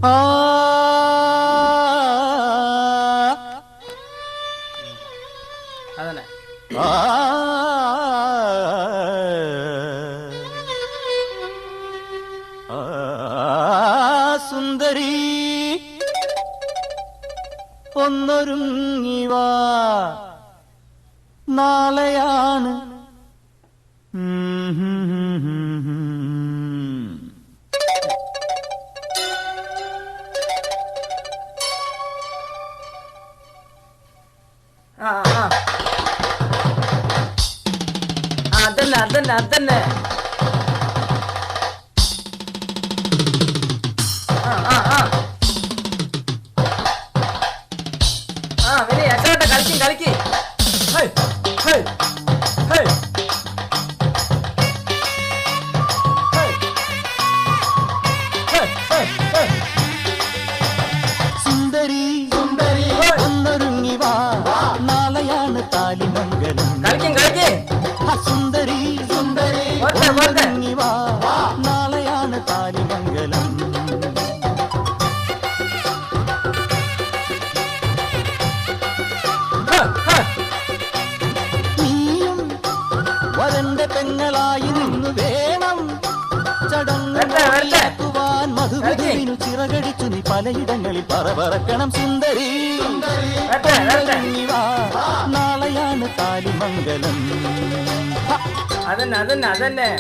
ആ അതന്നെ സുന്ദരി ഒന്നൊരുങ്ങിവാ നാളെയാണ് അതന്നെ അതന്നെ അതന്നെ വലിയ അച്ചോട്ടെ കളിക്കും കളിക്കും സുന്ദരി സുന്ദരി ഒന്നൊരുങ്ങിവാ നാളെയാണ് താലിമംഗലം കളിക്കും കളിക്കും സുന്ദരി സുന്ദരി ഒന്നൊരുങ്ങിവാ നാളെയാണ് താലിമംഗലം നീയും വരന്റെ പെങ്ങളായി നിന്ന് വേണം ചടങ്ങുവാൻ മധുവിധുവിനു ചിറകടിച്ചു നീ പലയിടങ്ങളിൽ പറക്കണം സുന്ദരി നാളെയാണ് താലിമംഗലം അതന്നെ അതന്നെ അതന്നെ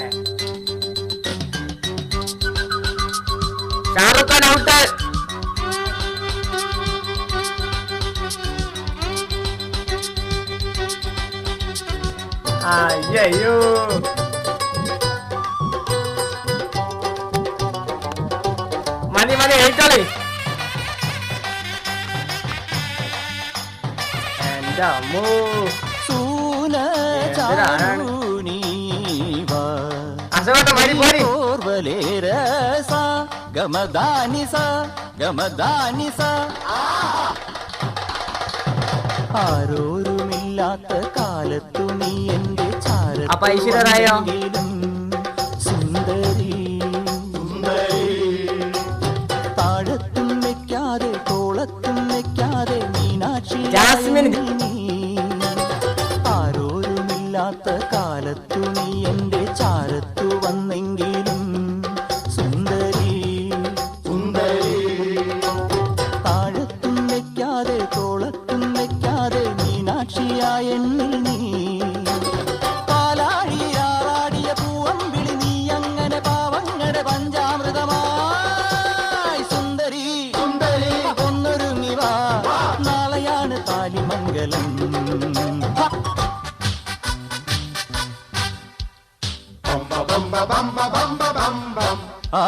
ഷാറുഖ് ഖാൻ ഔട്ട് അയ്യോ മതി മതി എഴുത്തോളി എന്റെ അമ്മൂ അസുഖത്തെ മതി പോരി ആരോരുമില്ലാത്ത കാലത്തു നീ എന്റെ അപ്പൊ ഐശ്വര്യറായോ സുന്ദരി താഴത്തും വെക്കാതെ തോളത്തും വെക്കാതെ മീനാക്ഷി ആരോരുമില്ലാത്ത കാലത്തു നീ എന്റെ ചാരത്തു വന്നെങ്കിലും സുന്ദരി സുന്ദരി താഴത്തും വെക്കാതെ തോളത്തും വെക്കാതെ മീനാക്ഷിയായ എണ്ണിൽ നീ പാലാഴിയാറാടിയ പൂവമ്പിളി നീ അങ്ങനെ പാവങ്ങളുടെ പഞ്ചാമൃതമായി സുന്ദരി സുന്ദരി ഒന്നൊരുങ്ങിവാ നാളെയാണ് താലിമംഗലം ആ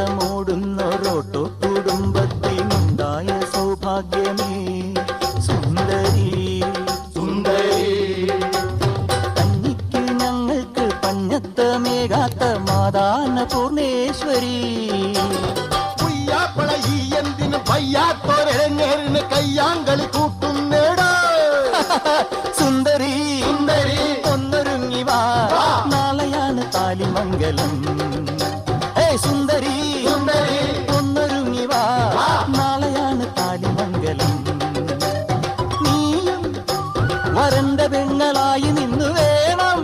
കുന്തോട്ടമോടുന്നൊരോട്ടോ കുടുംബത്തിനുണ്ടായ സൗഭാഗ്യമേ സുന്ദരി സുന്ദരി കന്നിക്ക് ഞങ്ങൾക്ക് പഞ്ഞത്തമേകാത്ത മാതാന പൂർണേശ്വരി എന്തിന് വയ്യാത്തോരെങ്ങേറിന് കയ്യാങ്കളി കൂട്ടുന്നേടാ സുന്ദരി സുന്ദരി ഒന്നൊരുങ്ങിവാ നാളെയാണ് താലിമംഗലം സുന്ദരി സുന്ദരി ഒന്നൊരുങ്ങിവാ നാളെയാണ് താലിമംഗലം നീയും വരന്റെ പെങ്ങളായി നിന്നു വേണം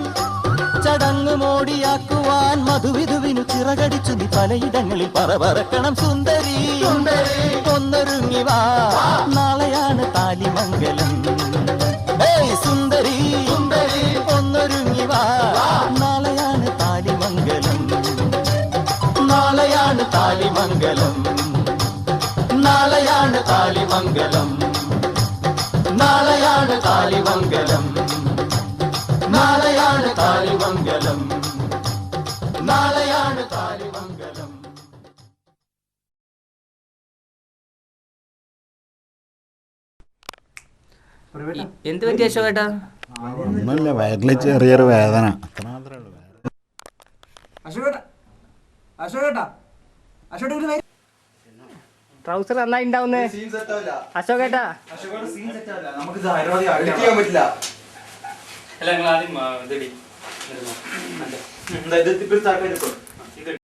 ചടങ്ങ് മോടിയാക്കുവാൻ മധുവിധുവിനു ചിറകടിച്ചു നീ പലയിടങ്ങളിൽ പറക്കണം സുന്ദരി സുന്ദരി ഒന്നൊരുങ്ങിവാ നാളെയാണ് താലിമംഗലം സുന്ദരി സുന്ദരി ഒന്നൊരുങ്ങിവാ നാളെയാണ് താലിമംഗലം നാളെയാണ് താലിമംഗലം നാളെയാണ് താലിമംഗലം നാളെയാണ് താലിമംഗലം നാളെയാണ് താലിമംഗലം നാളെയാണ് താലിമംഗലം എന്ത് പറ്റി അശോകേട്ടാ? ഒന്നുമില്ല, വയറിൽ ചെറിയൊരു വേദന, അത്ര മാത്രമേ ഉള്ളൂ. ട്രൗസർ നന്നായി ഉണ്ടാവുന്നേ അശോകേട്ടാ. നമുക്ക് ചെയ്യാൻ പറ്റില്ല. അല്ല നിങ്ങൾ ആദ്യം